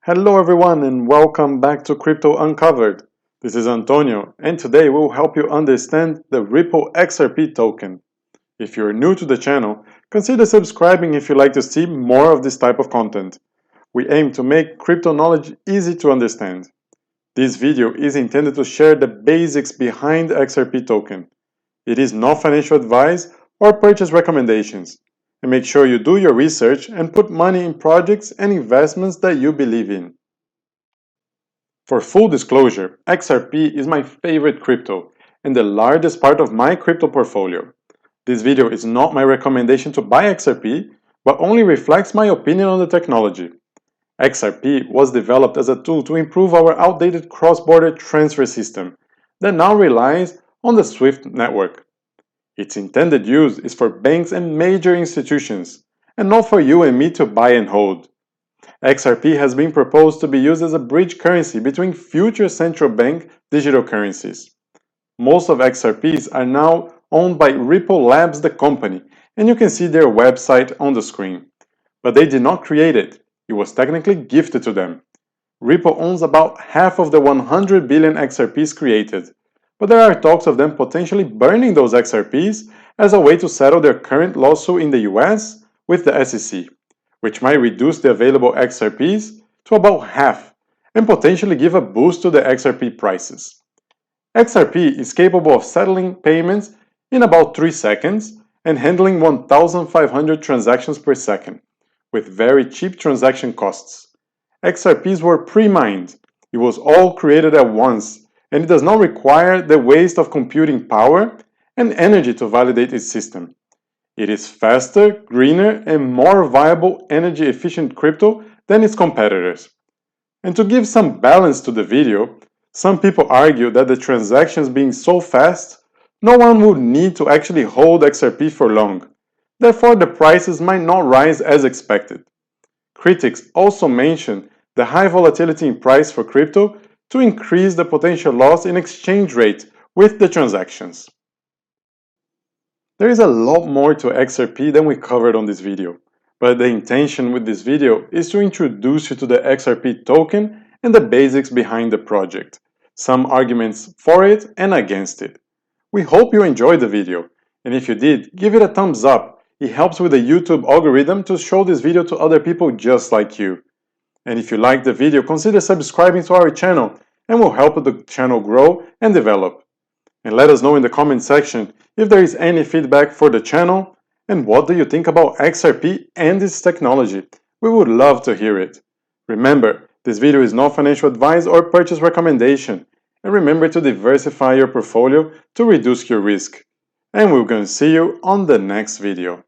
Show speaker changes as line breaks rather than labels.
Hello everyone and welcome back to Crypto Uncovered. This is Antonio and today we will help you understand the Ripple XRP token. If you're new to the channel, consider subscribing if you like to see more of this type of content. We aim to make crypto knowledge easy to understand. This video is intended to share the basics behind the XRP token. It is not financial advice or purchase recommendations. And make sure you do your research and put money in projects and investments that you believe in. For full disclosure, XRP is my favorite crypto and the largest part of my crypto portfolio. This video is not my recommendation to buy XRP, but only reflects my opinion on the technology. XRP was developed as a tool to improve our outdated cross-border transfer system that now relies on the SWIFT network. Its intended use is for banks and major institutions, and not for you and me to buy and hold. XRP has been proposed to be used as a bridge currency between future central bank digital currencies. Most of XRPs are now owned by Ripple Labs, the company, and you can see their website on the screen. But they did not create it. It was technically gifted to them. Ripple owns about half of the 100 billion XRPs created, but there are talks of them potentially burning those XRPs as a way to settle their current lawsuit in the US with the SEC, which might reduce the available XRPs to about half and potentially give a boost to the XRP prices. XRP is capable of settling payments in about 3 seconds and handling 1,500 transactions per second, with very cheap transaction costs. XRPs were pre-mined. It was all created at once, and it does not require the waste of computing power and energy to validate its system. It is faster, greener, and more viable energy-efficient crypto than its competitors. And to give some balance to the video, some people argue that the transactions being so fast, no one would need to actually hold XRP for long. Therefore, the prices might not rise as expected. Critics also mention the high volatility in price for crypto to increase the potential loss in exchange rate with the transactions. There is a lot more to XRP than we covered on this video, but the intention with this video is to introduce you to the XRP token and the basics behind the project, some arguments for it and against it. We hope you enjoyed the video, and if you did, give it a thumbs up. It helps with the YouTube algorithm to show this video to other people just like you. And if you liked the video, consider subscribing to our channel and will help the channel grow and develop. And let us know in the comment section if there is any feedback for the channel and what do you think about XRP and its technology. We would love to hear it. Remember, this video is not financial advice or purchase recommendation. And remember to diversify your portfolio to reduce your risk. And we're going to see you on the next video.